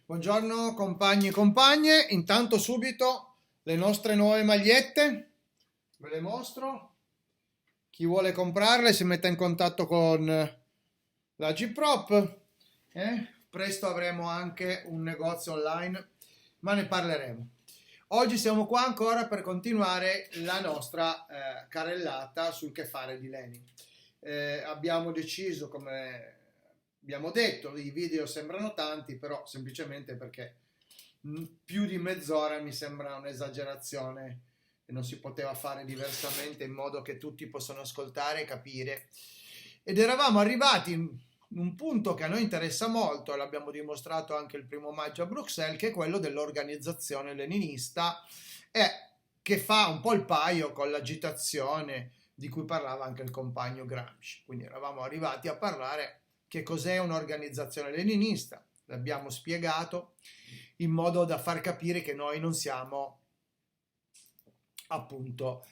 Buongiorno compagni e compagne, intanto subito le nostre nuove magliette, ve le mostro, chi vuole comprarle si metta in contatto con la G-Prop, presto avremo anche un negozio online, ma ne parleremo. Oggi siamo qua ancora per continuare la nostra carrellata sul che fare di Lenin. Abbiamo deciso, come abbiamo detto, i video sembrano tanti, però semplicemente perché più di mezz'ora mi sembra un'esagerazione e non si poteva fare diversamente in modo che tutti possano ascoltare e capire. Ed eravamo arrivati in un punto che a noi interessa molto, e l'abbiamo dimostrato anche il 1° maggio a Bruxelles, che è quello dell'organizzazione leninista, e che fa un po' il paio con l'agitazione di cui parlava anche il compagno Gramsci. Quindi eravamo arrivati a parlare che cos'è un'organizzazione leninista, l'abbiamo spiegato in modo da far capire che noi non siamo appunto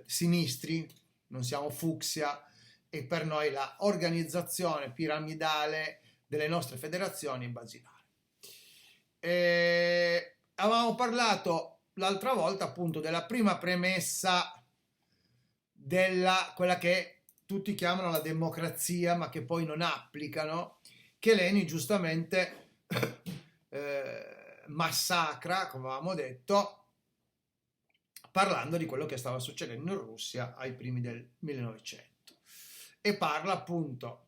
sinistri, non siamo fucsia, e per noi la organizzazione piramidale delle nostre federazioni è basilare. Avevamo parlato l'altra volta appunto della prima premessa della quella che tutti chiamano la democrazia ma che poi non applicano, che Lenin giustamente massacra, come avevamo detto, parlando di quello che stava succedendo in Russia ai primi del 1900, e parla appunto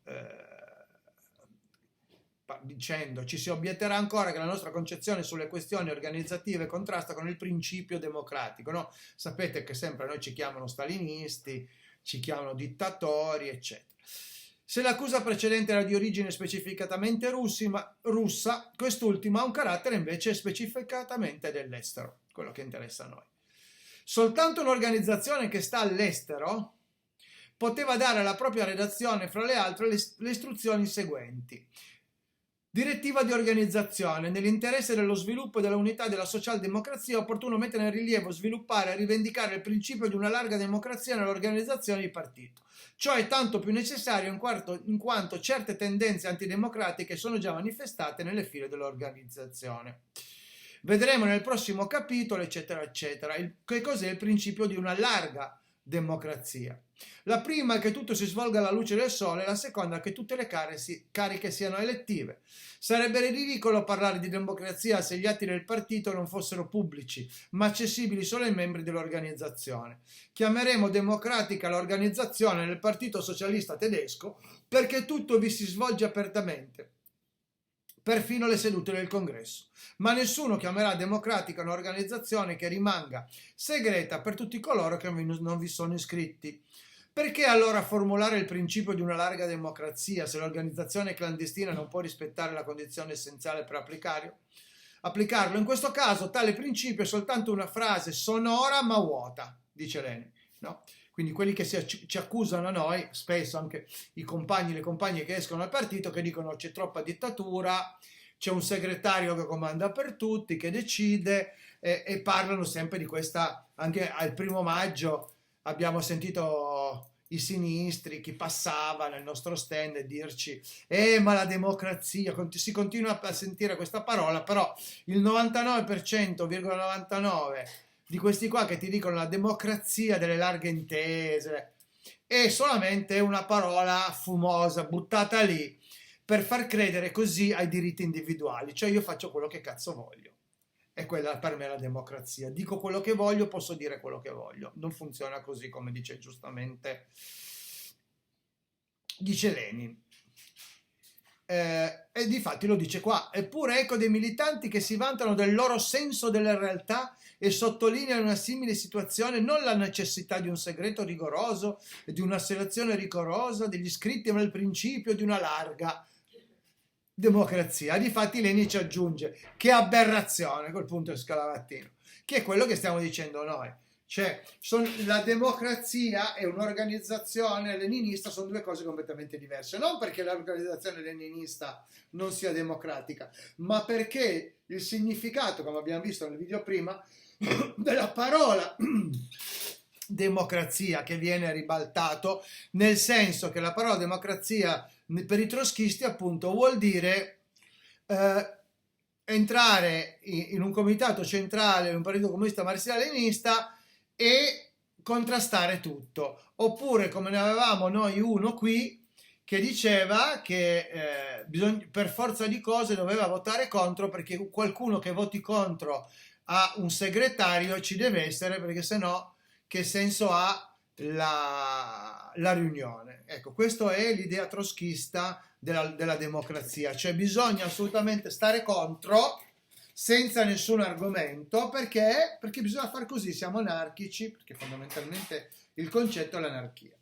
dicendo: ci si obietterà ancora che la nostra concezione sulle questioni organizzative contrasta con il principio democratico, no? Sapete che sempre noi ci chiamano stalinisti, ci chiamano dittatori, eccetera. Se l'accusa precedente era di origine specificatamente russa, quest'ultima ha un carattere invece specificatamente dell'estero, quello che interessa a noi. Soltanto un'organizzazione che sta all'estero poteva dare alla propria redazione, fra le altre, le istruzioni seguenti. Direttiva di organizzazione. Nell'interesse dello sviluppo e dell'unità della socialdemocrazia è opportuno mettere in rilievo, sviluppare e rivendicare il principio di una larga democrazia nell'organizzazione di partito. Ciò è tanto più necessario in quanto certe tendenze antidemocratiche sono già manifestate nelle file dell'organizzazione. Vedremo nel prossimo capitolo, eccetera, eccetera, che cos'è il principio di una larga democrazia. La prima è che tutto si svolga alla luce del sole, la seconda è che tutte le cariche siano elettive. Sarebbe ridicolo parlare di democrazia se gli atti del partito non fossero pubblici, ma accessibili solo ai membri dell'organizzazione. Chiameremo democratica l'organizzazione del Partito Socialista Tedesco perché tutto vi si svolge apertamente, perfino le sedute del congresso, ma nessuno chiamerà democratica un'organizzazione che rimanga segreta per tutti coloro che non vi sono iscritti. Perché allora formulare il principio di una larga democrazia se l'organizzazione clandestina non può rispettare la condizione essenziale per applicarlo? In questo caso tale principio è soltanto una frase sonora ma vuota, dice Lenin, no? Quindi quelli che ci accusano a noi, spesso anche i compagni e le compagne che escono dal partito, che dicono c'è troppa dittatura, c'è un segretario che comanda per tutti, che decide, e parlano sempre di questa. Anche al 1° maggio abbiamo sentito i sinistri, chi passava nel nostro stand e dirci ma la democrazia, si continua a sentire questa parola, però il 99,99% di questi qua che ti dicono la democrazia delle larghe intese è solamente una parola fumosa buttata lì per far credere così ai diritti individuali, cioè io faccio quello che cazzo voglio. E quella per me è la democrazia. Dico quello che voglio, posso dire quello che voglio. Non funziona così, come dice giustamente Lenin. E difatti lo dice qua. Eppure ecco dei militanti che si vantano del loro senso della realtà e sottolineano in una simile situazione non la necessità di un segreto rigoroso e di una selezione rigorosa degli iscritti, ma il principio di una larga democrazia. Difatti Lenin ci aggiunge: che aberrazione, col punto esclamazione, che è quello che stiamo dicendo noi. Cioè, la democrazia e un'organizzazione leninista sono due cose completamente diverse. Non perché l'organizzazione leninista non sia democratica, ma perché il significato, come abbiamo visto nel video prima, della parola democrazia, che viene ribaltato, nel senso che la parola democrazia per i trotskisti appunto vuol dire entrare in un comitato centrale, in un partito comunista marxista-leninista e contrastare tutto. Oppure, come ne avevamo noi uno qui, che diceva che per forza di cose doveva votare contro, perché qualcuno che voti contro a un segretario ci deve essere, perché sennò che senso ha la riunione? Ecco, questa è l'idea trotskista della democrazia, cioè bisogna assolutamente stare contro senza nessun argomento, perché bisogna far così, siamo anarchici, perché fondamentalmente il concetto è l'anarchia.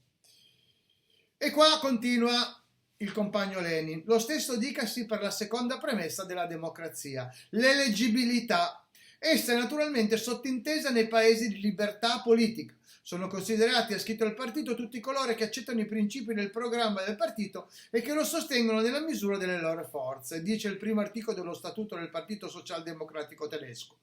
E qua continua il compagno Lenin: lo stesso dicasi per la seconda premessa della democrazia, l'eleggibilità. Essa è naturalmente sottintesa nei paesi di libertà politica. Sono considerati, ha scritto il partito, tutti coloro che accettano i principi del programma del partito e che lo sostengono nella misura delle loro forze, dice il primo articolo dello statuto del Partito Socialdemocratico Tedesco.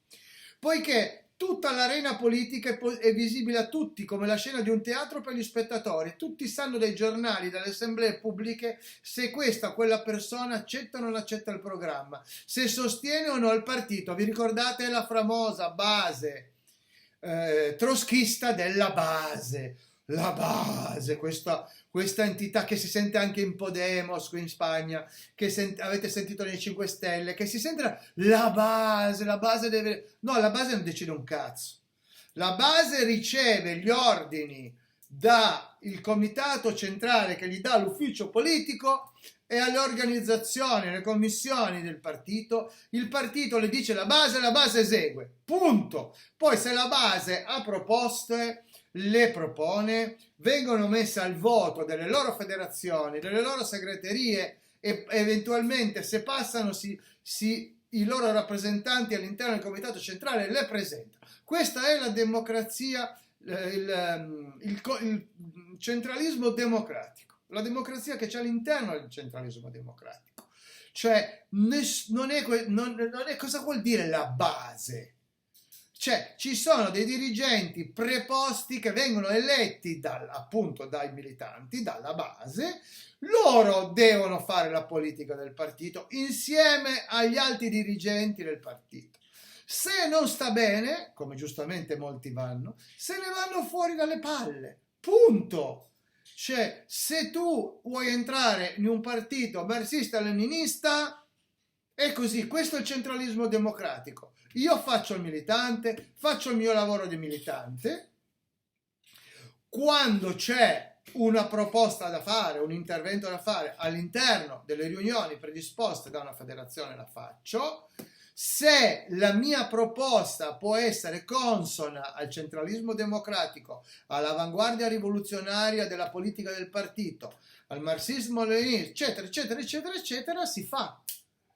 Poiché tutta l'arena politica è visibile a tutti come la scena di un teatro per gli spettatori, tutti sanno dai giornali, dalle assemblee pubbliche se questa o quella persona accetta o non accetta il programma, se sostiene o no il partito. Vi ricordate la famosa base trotskista della base, la base, questa entità che si sente anche in Podemos qui in Spagna, che avete sentito nei 5 Stelle, che si sente la base deve... No, la base non decide un cazzo. La base riceve gli ordini dal comitato centrale che gli dà l'ufficio politico e alle organizzazioni, alle commissioni del partito. Il partito le dice la base esegue, punto. Poi se la base ha proposte, le propone, vengono messe al voto delle loro federazioni, delle loro segreterie e eventualmente se passano i loro rappresentanti all'interno del comitato centrale le presentano. Questa è la democrazia, il centralismo democratico. La democrazia che c'è all'interno del centralismo democratico, cioè non è cosa vuol dire la base? Cioè ci sono dei dirigenti preposti che vengono eletti appunto dai militanti, dalla base, loro devono fare la politica del partito insieme agli altri dirigenti del partito. Se non sta bene, come giustamente molti vanno, se ne vanno fuori dalle palle, punto. Cioè, se tu vuoi entrare in un partito marxista-leninista, è così, questo è il centralismo democratico. Io faccio il militante, faccio il mio lavoro di militante, quando c'è una proposta da fare, un intervento da fare all'interno delle riunioni predisposte da una federazione la faccio. Se la mia proposta può essere consona al centralismo democratico, all'avanguardia rivoluzionaria della politica del partito, al marxismo-leninismo, eccetera, eccetera, eccetera, eccetera, si fa,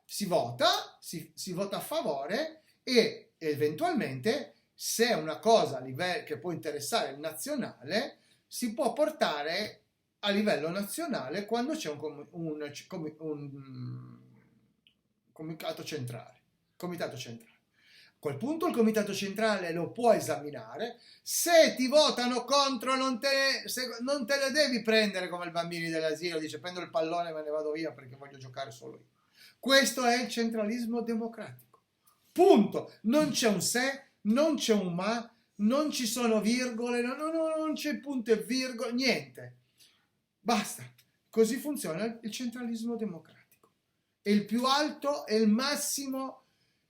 si vota a favore e eventualmente, se è una cosa a livello che può interessare il nazionale, si può portare a livello nazionale quando c'è un comitato centrale. Comitato centrale. A quel punto il comitato centrale lo può esaminare. Se ti votano contro non te le devi prendere come i bambini dell'asilo, dice prendo il pallone e me ne vado via perché voglio giocare solo io. Questo è il centralismo democratico. Punto. Non c'è un se, non c'è un ma, non ci sono virgole, non c'è punto e virgole, niente. Basta. Così funziona il centralismo democratico. È il più alto, è il massimo,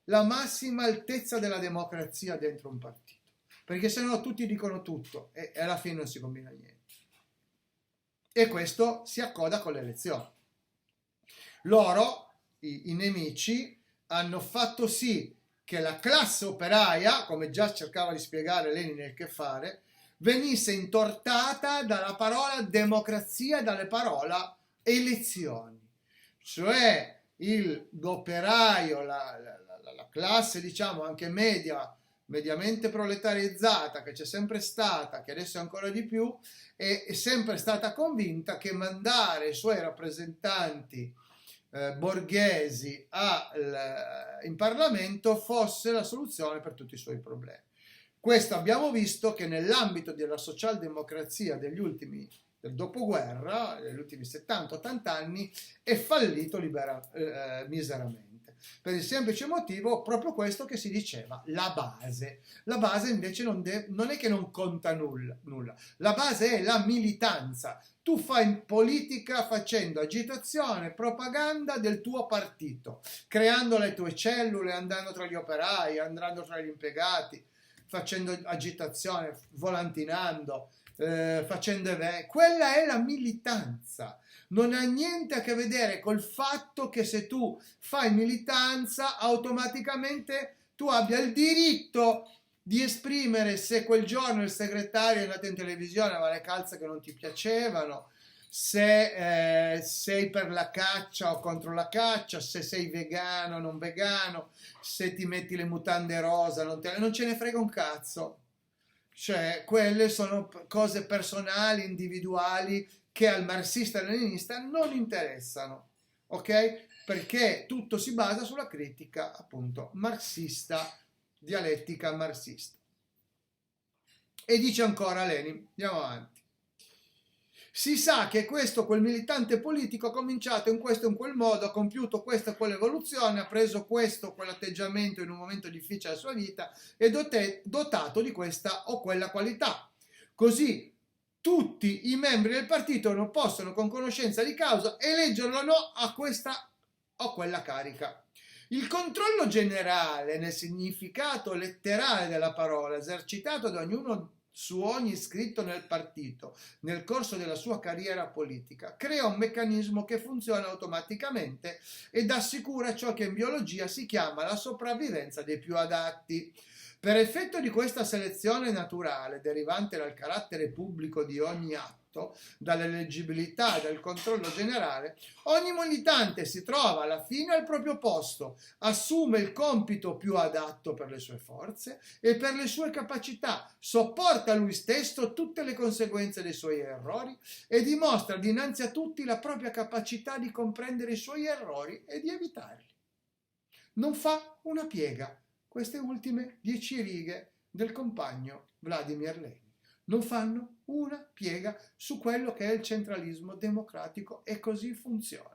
la massima altezza della democrazia dentro un partito, perché se no tutti dicono tutto e alla fine non si combina niente, e questo si accoda con le elezioni. Loro, i nemici, hanno fatto sì che la classe operaia, come già cercava di spiegare Lenin nel Che fare, venisse intortata dalla parola democrazia e dalle parola elezioni, cioè l'operaio, la classe diciamo anche mediamente proletarizzata, che c'è sempre stata, che adesso è ancora di più, è sempre stata convinta che mandare i suoi rappresentanti borghesi in Parlamento fosse la soluzione per tutti i suoi problemi. Questo abbiamo visto che nell'ambito della socialdemocrazia del dopoguerra, negli ultimi 70-80 anni, è fallito miseramente. per il semplice motivo, proprio questo che si diceva, la base. La base invece non è che non conta nulla, la base è la militanza. Tu fai politica facendo agitazione, propaganda del tuo partito, creando le tue cellule, andando tra gli operai, andando tra gli impiegati, facendo agitazione, volantinando, facendo eventi. Quella è la militanza. Non ha niente a che vedere col fatto che se tu fai militanza automaticamente tu abbia il diritto di esprimere se quel giorno il segretario è andato in televisione aveva le calze che non ti piacevano, se sei per la caccia o contro la caccia, se sei vegano o non vegano, se ti metti le mutande rosa, non ce ne frega un cazzo. Cioè, quelle sono cose personali, individuali, che al marxista-leninista non interessano, ok? Perché tutto si basa sulla critica, appunto, marxista, dialettica marxista. E dice ancora Lenin, andiamo avanti. Si sa che questo o quel militante politico ha cominciato in questo o in quel modo, ha compiuto questa o quell'evoluzione, ha preso questo o quell'atteggiamento in un momento difficile della sua vita, è dotato di questa o quella qualità. Così tutti i membri del partito non possono con conoscenza di causa eleggerlo o no a questa o quella carica. Il controllo generale, nel significato letterale della parola, esercitato da ognuno su ogni iscritto nel partito nel corso della sua carriera politica, crea un meccanismo che funziona automaticamente ed assicura ciò che in biologia si chiama la sopravvivenza dei più adatti. Per effetto di questa selezione naturale derivante dal carattere pubblico di ogni atto, dall'eleggibilità e dal controllo generale, ogni militante si trova alla fine al proprio posto, assume il compito più adatto per le sue forze e per le sue capacità, sopporta lui stesso tutte le conseguenze dei suoi errori e dimostra dinanzi a tutti la propria capacità di comprendere i suoi errori e di evitarli. Non fa una piega. Queste ultime 10 righe del compagno Vladimir Lenin non fanno una piega su quello che è il centralismo democratico e così funziona.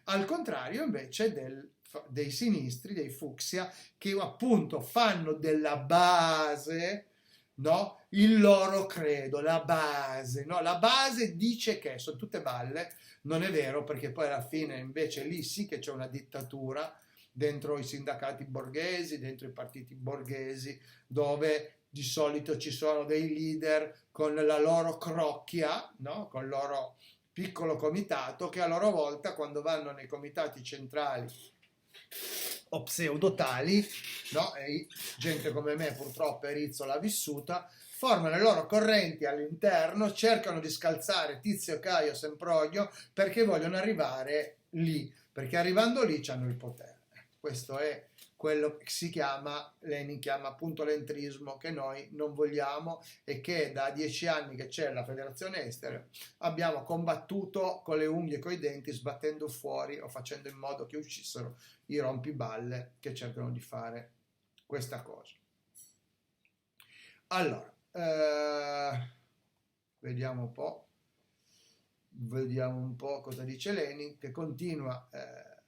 Al contrario invece dei sinistri, dei fucsia, che appunto fanno della base, no, il loro credo, la base, no? La base dice che sono tutte balle, non è vero, perché poi alla fine invece lì sì che c'è una dittatura dentro i sindacati borghesi, dentro i partiti borghesi, dove di solito ci sono dei leader con la loro crocchia, no? Con il loro piccolo comitato, che a loro volta quando vanno nei comitati centrali o pseudotali, no? E gente come me purtroppo Erizzo l'ha vissuta, formano le loro correnti all'interno, cercano di scalzare Tizio, Caio, Sempronio perché vogliono arrivare lì, perché arrivando lì hanno il potere. Questo è quello che si chiama, Lenin chiama appunto l'entrismo, che noi non vogliamo e che da 10 anni che c'è la federazione estera abbiamo combattuto con le unghie e con i denti, sbattendo fuori o facendo in modo che uscissero i rompiballe che cercano di fare questa cosa. Allora, vediamo un po' cosa dice Lenin, che continua,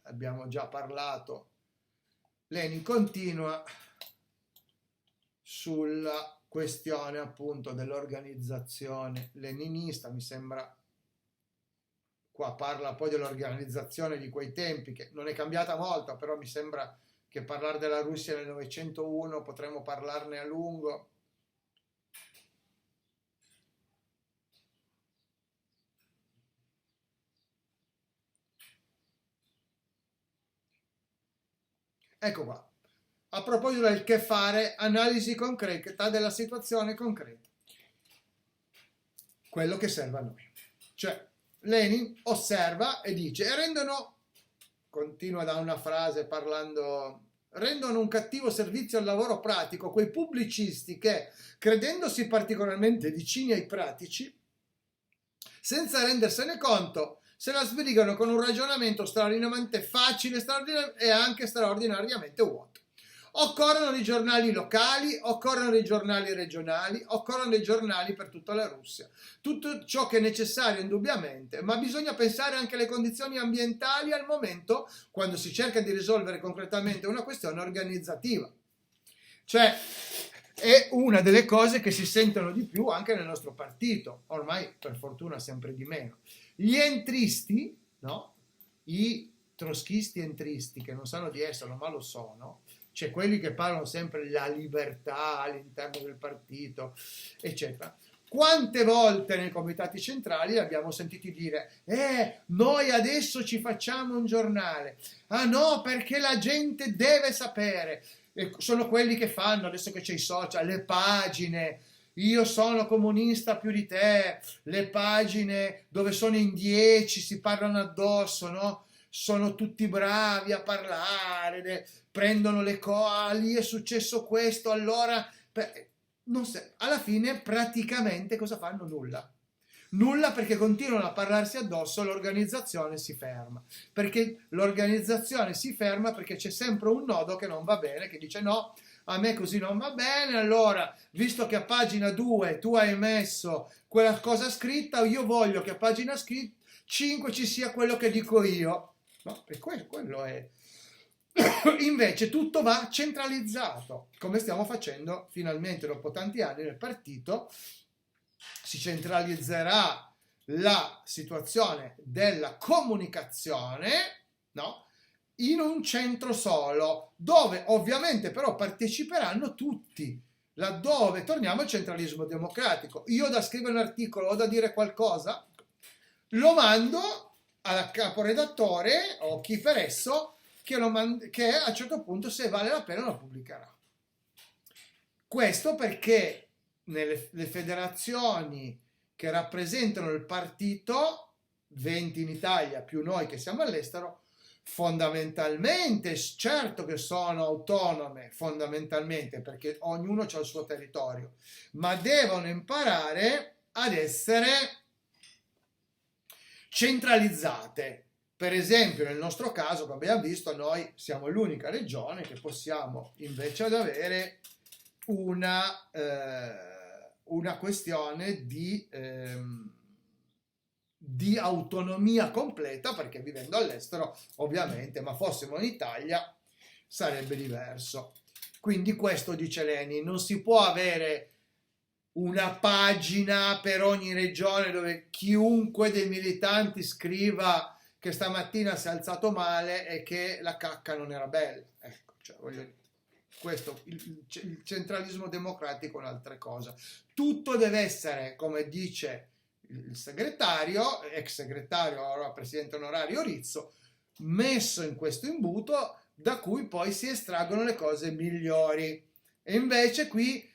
abbiamo già parlato. Lenin continua sulla questione appunto dell'organizzazione leninista, mi sembra, qua parla poi dell'organizzazione di quei tempi, che non è cambiata molto, però mi sembra che parlare della Russia nel 901 potremmo parlarne a lungo. Ecco qua. A proposito del che fare, analisi concreta della situazione concreta. Quello che serve a noi. Cioè, Lenin osserva e dice, continua da una frase parlando, rendono un cattivo servizio al lavoro pratico quei pubblicisti che, credendosi particolarmente vicini ai pratici, senza rendersene conto, se la sbrigano con un ragionamento straordinariamente facile e anche straordinariamente vuoto. Occorrono i giornali locali, occorrono i giornali regionali, occorrono i giornali per tutta la Russia. Tutto ciò che è necessario indubbiamente, ma bisogna pensare anche alle condizioni ambientali al momento quando si cerca di risolvere concretamente una questione organizzativa. Cioè, è una delle cose che si sentono di più anche nel nostro partito, ormai per fortuna sempre di meno. Gli entristi, no? I trotskisti entristi, che non sanno di esserlo ma lo sono, cioè quelli che parlano sempre della libertà all'interno del partito, eccetera. Quante volte nei comitati centrali abbiamo sentito dire noi adesso ci facciamo un giornale, ah no perché la gente deve sapere, e sono quelli che fanno, adesso che c'è i social, le pagine, io sono comunista più di te, le pagine dove sono in 10, si parlano addosso, no? Sono tutti bravi a parlare, prendono le cose, lì è successo questo, allora non so, alla fine praticamente cosa fanno? Nulla. Nulla, perché continuano a parlarsi addosso, l'organizzazione si ferma. Perché l'organizzazione si ferma perché c'è sempre un nodo che non va bene, che dice no, a me così non va bene, allora visto che a pagina 2 tu hai messo quella cosa scritta, io voglio che a pagina 5 ci sia quello che dico io. No, e quello è. Invece tutto va centralizzato, come stiamo facendo finalmente dopo tanti anni nel partito. Si centralizzerà la situazione della comunicazione, no? In un centro solo, dove ovviamente però parteciperanno tutti, laddove torniamo al centralismo democratico. Io da scrivere un articolo o da dire qualcosa, lo mando al caporedattore o chi per esso che a un certo punto, se vale la pena, lo pubblicherà. Questo perché nelle federazioni che rappresentano il partito, 20 in Italia più noi che siamo all'estero, fondamentalmente, certo che sono autonome, fondamentalmente, perché ognuno ha il suo territorio, ma devono imparare ad essere centralizzate. Per esempio, nel nostro caso, come abbiamo visto, noi siamo l'unica regione che possiamo invece ad avere una questione di autonomia completa, perché vivendo all'estero ovviamente, ma fossimo in Italia sarebbe diverso. Quindi questo dice Lenin, non si può avere una pagina per ogni regione dove chiunque dei militanti scriva che stamattina si è alzato male e che la cacca non era bella. Ecco, cioè, voglio dire, questo, il centralismo democratico è un'altra cosa. Tutto deve essere, come dice il segretario, ex segretario, ora presidente onorario Rizzo, messo in questo imbuto da cui poi si estraggono le cose migliori. E invece qui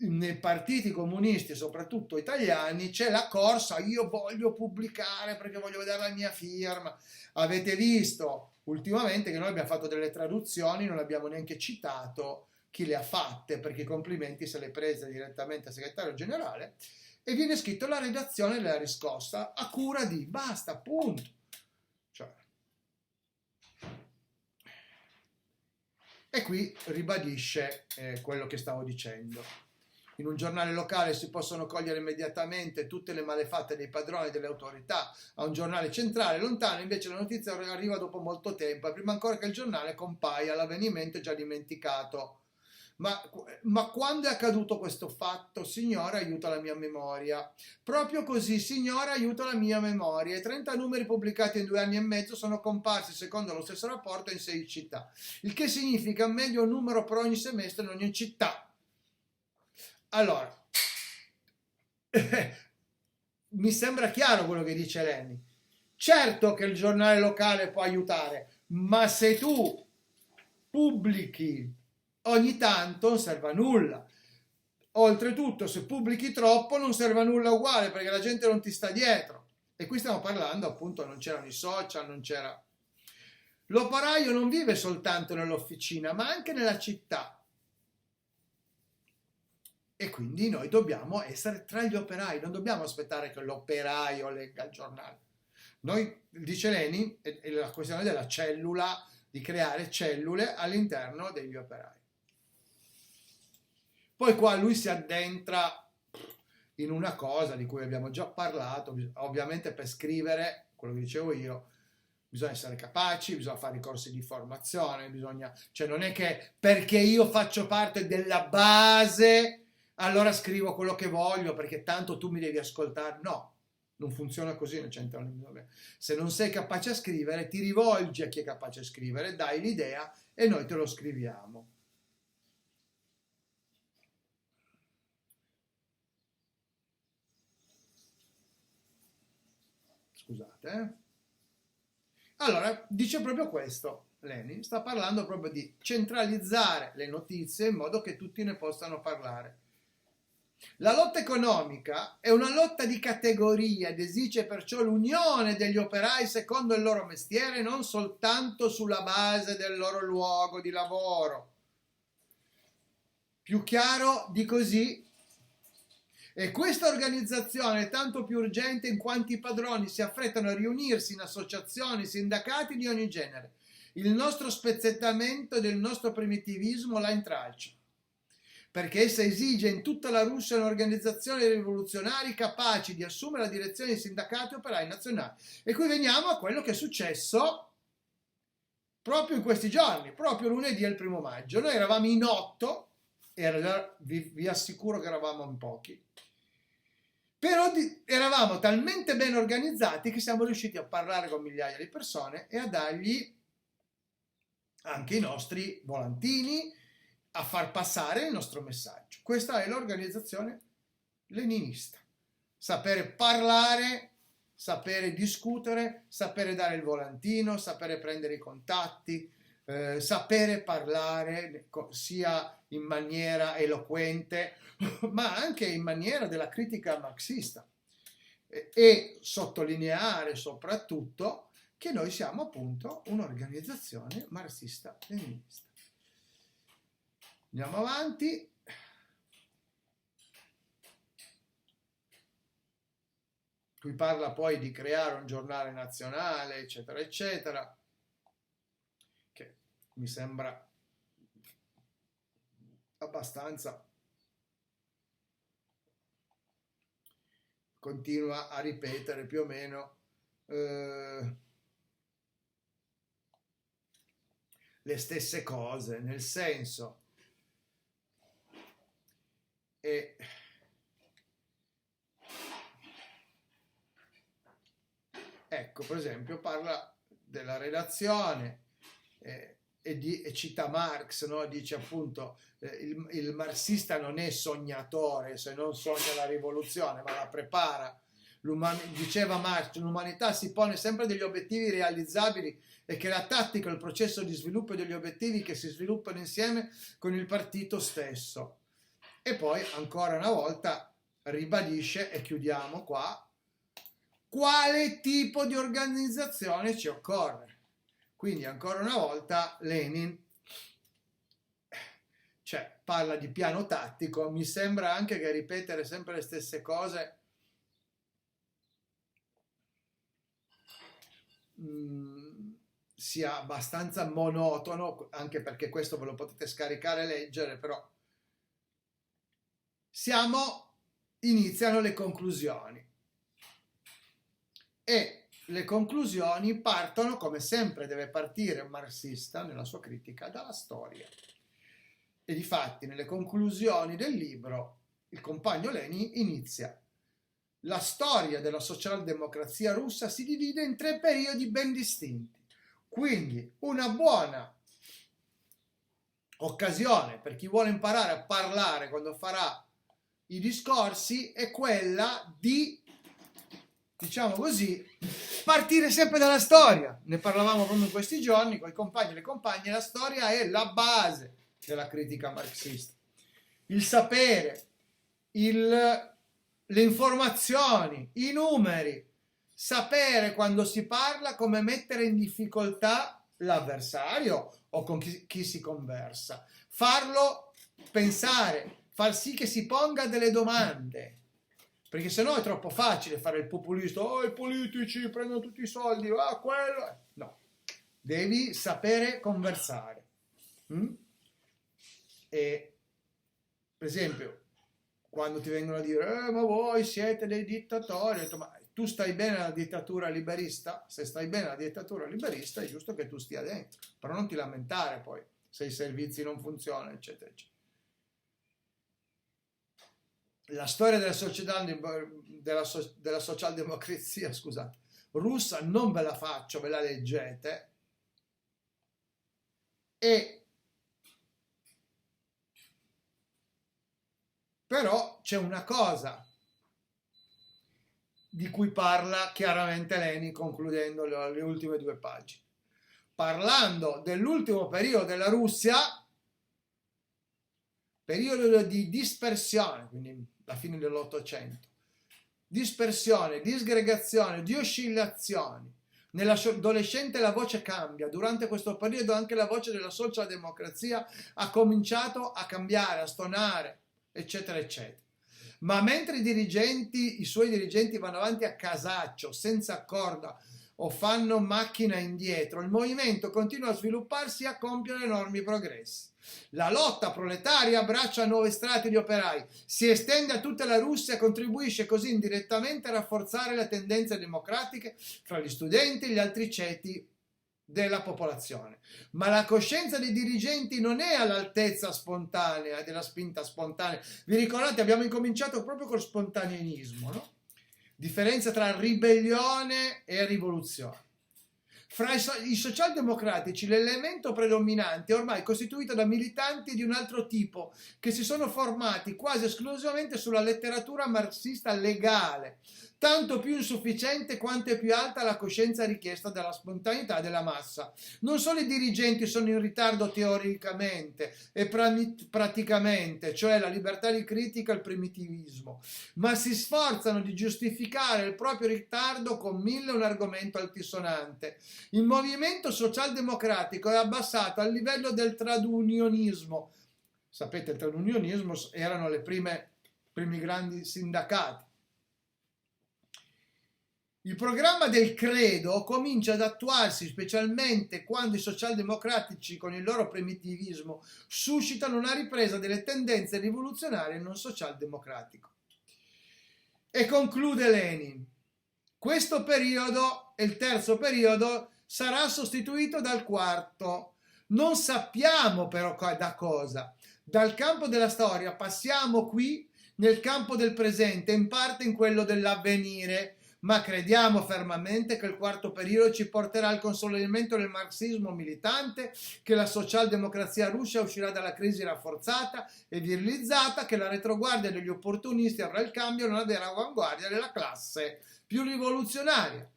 nei partiti comunisti, soprattutto italiani, c'è la corsa, io voglio pubblicare perché voglio vedere la mia firma. Avete visto ultimamente che noi abbiamo fatto delle traduzioni, non abbiamo neanche citato chi le ha fatte, perché i complimenti se le prese direttamente al segretario generale, e viene scritto la redazione della riscossa a cura di, basta, punto. Cioè. E qui ribadisce quello che stavo dicendo. In un giornale locale si possono cogliere immediatamente tutte le malefatte dei padroni e delle autorità, a un giornale centrale lontano invece la notizia arriva dopo molto tempo e prima ancora che il giornale compaia l'avvenimento è già dimenticato. Ma quando è accaduto questo fatto? Signore, aiuta la mia memoria. Proprio così, Signore, aiuta la mia memoria. I 30 numeri pubblicati in 2 anni e mezzo sono comparsi, secondo lo stesso rapporto, in 6 città, il che significa meglio un numero per ogni semestre in ogni città. Allora, mi sembra chiaro quello che dice Lenny. Certo che il giornale locale può aiutare, ma se tu pubblichi ogni tanto non serve a nulla. Oltretutto, se pubblichi troppo non serve a nulla uguale, perché la gente non ti sta dietro. E qui stiamo parlando, appunto, non c'erano i social, non c'era. L'operaio non vive soltanto nell'officina, ma anche nella città. E quindi noi dobbiamo essere tra gli operai, non dobbiamo aspettare che l'operaio legga il giornale. Noi, dice Lenin, è la questione della cellula, di creare cellule all'interno degli operai. Poi qua lui si addentra in una cosa di cui abbiamo già parlato, ovviamente per scrivere, quello che dicevo io, bisogna essere capaci, bisogna fare i corsi di formazione, cioè non è che perché io faccio parte della base, allora scrivo quello che voglio perché tanto tu mi devi ascoltare. No, non funziona così nel centro. Se non sei capace a scrivere, ti rivolgi a chi è capace a scrivere, dai l'idea e noi te lo scriviamo. Scusate. Allora, dice proprio questo, Lenin, sta parlando proprio di centralizzare le notizie in modo che tutti ne possano parlare. La lotta economica è una lotta di categoria ed esige perciò l'unione degli operai secondo il loro mestiere, non soltanto sulla base del loro luogo di lavoro. Più chiaro di così? E questa organizzazione è tanto più urgente in quanto i padroni si affrettano a riunirsi in associazioni, sindacati di ogni genere. Il nostro spezzettamento e del nostro primitivismo la intralcia, perché essa esige in tutta la Russia un'organizzazione di rivoluzionari capaci di assumere la direzione dei sindacati operai nazionali. E qui veniamo a quello che è successo proprio in questi giorni, proprio lunedì e il 1° maggio. Noi eravamo in 8, vi assicuro che eravamo in pochi, però eravamo talmente ben organizzati che siamo riusciti a parlare con migliaia di persone e a dargli anche i nostri volantini, a far passare il nostro messaggio. Questa è l'organizzazione leninista. Sapere parlare, sapere discutere, sapere dare il volantino, sapere prendere i contatti, sapere parlare sia in maniera eloquente ma anche in maniera della critica marxista e sottolineare soprattutto che noi siamo appunto un'organizzazione marxista-leninista. Andiamo avanti. Qui parla poi di creare un giornale nazionale, eccetera, eccetera, che mi sembra abbastanza. Continua a ripetere più o meno le stesse cose, nel senso, ecco, per esempio, parla della redazione e cita Marx, no? Dice appunto il marxista non è sognatore, se non sogna la rivoluzione, ma la prepara. Diceva Marx, l'umanità si pone sempre degli obiettivi realizzabili e che la tattica è il processo di sviluppo degli obiettivi che si sviluppano insieme con il partito stesso. E poi ancora una volta ribadisce, e chiudiamo qua, quale tipo di organizzazione ci occorre. Quindi ancora una volta Lenin parla di piano tattico. Mi sembra anche che ripetere sempre le stesse cose sia abbastanza monotono, anche perché questo ve lo potete scaricare e leggere, però iniziano le conclusioni e le conclusioni partono, come sempre deve partire un marxista nella sua critica, dalla storia. E difatti nelle conclusioni del libro il compagno Lenin inizia: la storia della socialdemocrazia russa si divide in 3 periodi ben distinti, quindi una buona occasione per chi vuole imparare a parlare quando farà i discorsi è quella di, diciamo così, partire sempre dalla storia. Ne parlavamo proprio in questi giorni con i compagni e le compagne. La storia è la base della critica marxista. Il sapere, le informazioni, i numeri, sapere quando si parla come mettere in difficoltà l'avversario o con chi si conversa, farlo pensare, far sì che si ponga delle domande, perché sennò è troppo facile fare il populista. Oh, i politici prendono tutti i soldi, quello. No, devi sapere conversare. E Per esempio, quando ti vengono a dire ma voi siete dei dittatori, ho detto, ma tu stai bene alla dittatura liberista? Se stai bene alla dittatura liberista è giusto che tu stia dentro, però non ti lamentare poi se i servizi non funzionano, eccetera, eccetera. La storia della della socialdemocrazia, scusate, russa non ve la faccio, ve la leggete, e però c'è una cosa di cui parla chiaramente Lenin concludendo le ultime due pagine. Parlando dell'ultimo periodo della Russia, periodo di dispersione, quindi la fine dell'Ottocento, dispersione, disgregazione, di oscillazioni. Nell'adolescente la voce cambia, durante questo periodo anche la voce della socialdemocrazia ha cominciato a cambiare, a stonare, eccetera, eccetera. Ma mentre i suoi dirigenti vanno avanti a casaccio, senza corda o fanno macchina indietro, il movimento continua a svilupparsi e a compiere enormi progressi. La lotta proletaria abbraccia nuovi strati di operai, si estende a tutta la Russia e contribuisce così indirettamente a rafforzare le tendenze democratiche fra gli studenti e gli altri ceti della popolazione. Ma la coscienza dei dirigenti non è all'altezza spontanea, della spinta spontanea. Vi ricordate, abbiamo incominciato proprio col spontaneismo, no? Differenza tra ribellione e rivoluzione. Fra i socialdemocratici l'elemento predominante è ormai costituito da militanti di un altro tipo che si sono formati quasi esclusivamente sulla letteratura marxista legale, tanto più insufficiente quanto è più alta la coscienza richiesta dalla spontaneità della massa. Non solo i dirigenti sono in ritardo teoricamente e praticamente, cioè la libertà di critica e il primitivismo, ma si sforzano di giustificare il proprio ritardo con mille un argomento altisonante. Il movimento socialdemocratico è abbassato al livello del tradunionismo. Sapete, il tradunionismo erano i primi grandi sindacati. Il programma del credo comincia ad attuarsi specialmente quando i socialdemocratici con il loro primitivismo suscitano una ripresa delle tendenze rivoluzionarie non socialdemocratico. E conclude Lenin: questo periodo, il terzo periodo, sarà sostituito dal quarto. Non sappiamo però da cosa. Dal campo della storia passiamo qui nel campo del presente, in parte in quello dell'avvenire, ma crediamo fermamente che il quarto periodo ci porterà al consolidamento del marxismo militante, che la socialdemocrazia russa uscirà dalla crisi rafforzata e virilizzata, che la retroguardia degli opportunisti avrà il cambio e una vera avanguardia della classe più rivoluzionaria.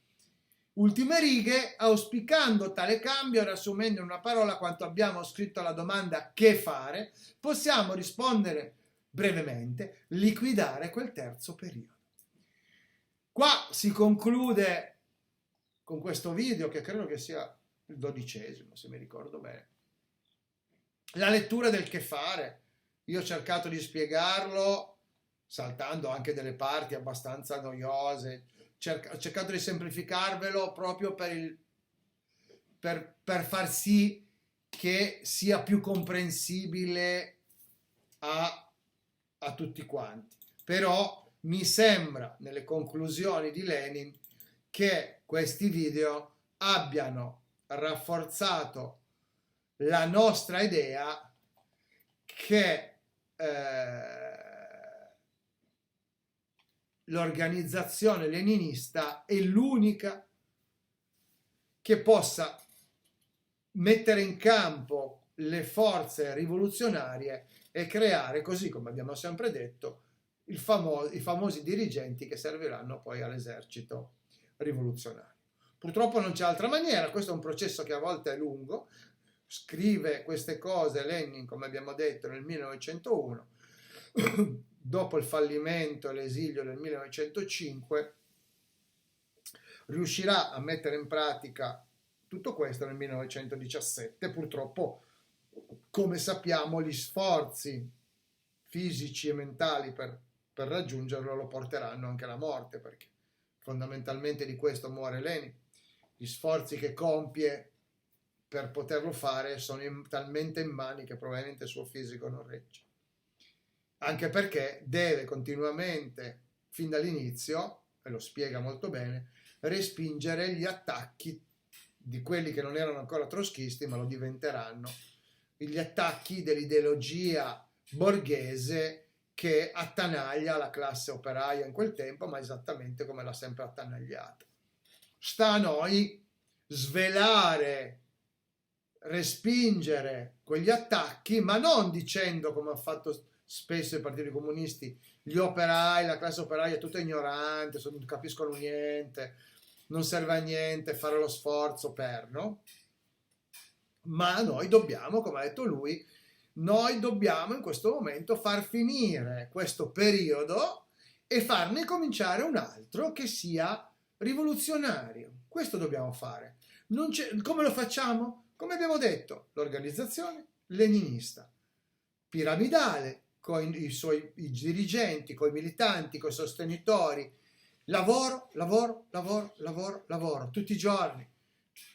Ultime righe, auspicando tale cambio, riassumendo in una parola quanto abbiamo scritto alla domanda che fare, possiamo rispondere brevemente: liquidare quel terzo periodo. Qua si conclude con questo video, che credo che sia il 12°, se mi ricordo bene, la lettura del che fare. Io ho cercato di spiegarlo saltando anche delle parti abbastanza noiose, ho cercato di semplificarvelo proprio per far sì che sia più comprensibile a tutti quanti. Però mi sembra, nelle conclusioni di Lenin, che questi video abbiano rafforzato la nostra idea che l'organizzazione leninista è l'unica che possa mettere in campo le forze rivoluzionarie e creare, così come abbiamo sempre detto, i famosi dirigenti che serviranno poi all'esercito rivoluzionario. Purtroppo non c'è altra maniera, questo è un processo che a volte è lungo. Scrive queste cose Lenin, come abbiamo detto, nel 1901, dopo il fallimento e l'esilio del 1905, riuscirà a mettere in pratica tutto questo nel 1917. Purtroppo, come sappiamo, gli sforzi fisici e mentali per raggiungerlo lo porteranno anche alla morte, perché fondamentalmente di questo muore Lenin. Gli sforzi che compie per poterlo fare sono talmente immani che probabilmente il suo fisico non regge. anche perché deve continuamente, fin dall'inizio, e lo spiega molto bene, respingere gli attacchi di quelli che non erano ancora trotskisti, ma lo diventeranno, gli attacchi dell'ideologia borghese che attanaglia la classe operaia in quel tempo, ma esattamente come l'ha sempre attanagliata. Sta a noi svelare, respingere quegli attacchi, ma non dicendo, come ha fatto spesso i partiti comunisti, gli operai, la classe operaia è tutta ignorante, non capiscono niente, non serve a niente fare lo sforzo per, no? Ma noi dobbiamo, come ha detto lui, noi dobbiamo in questo momento far finire questo periodo e farne cominciare un altro che sia rivoluzionario. Questo dobbiamo fare. Come lo facciamo? Come abbiamo detto, l'organizzazione leninista, piramidale, con i dirigenti, con i militanti, con i sostenitori, lavoro, lavoro, lavoro, lavoro, lavoro, tutti i giorni,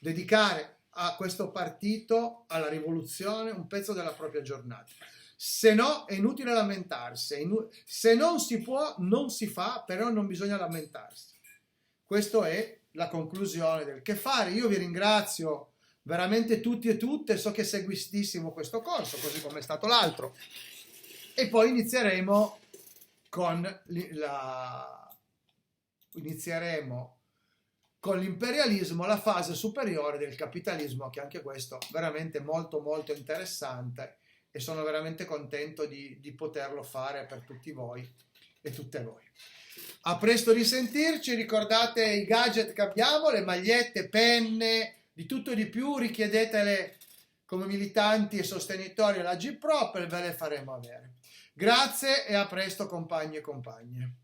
dedicare a questo partito, alla rivoluzione, un pezzo della propria giornata. Se no è inutile lamentarsi, se non si può non si fa, però non bisogna lamentarsi. Questa è la conclusione del che fare. Io vi ringrazio veramente tutti e tutte, so che è seguistissimo questo corso, così come è stato l'altro, e poi inizieremo con l'imperialismo, la fase superiore del capitalismo, che anche questo è veramente molto molto interessante e sono veramente contento di poterlo fare per tutti voi e tutte voi. A presto risentirci, ricordate i gadget che abbiamo, le magliette, penne, di tutto e di più, richiedetele come militanti e sostenitori alla Agitprop e ve le faremo avere. Grazie e a presto compagni e compagne.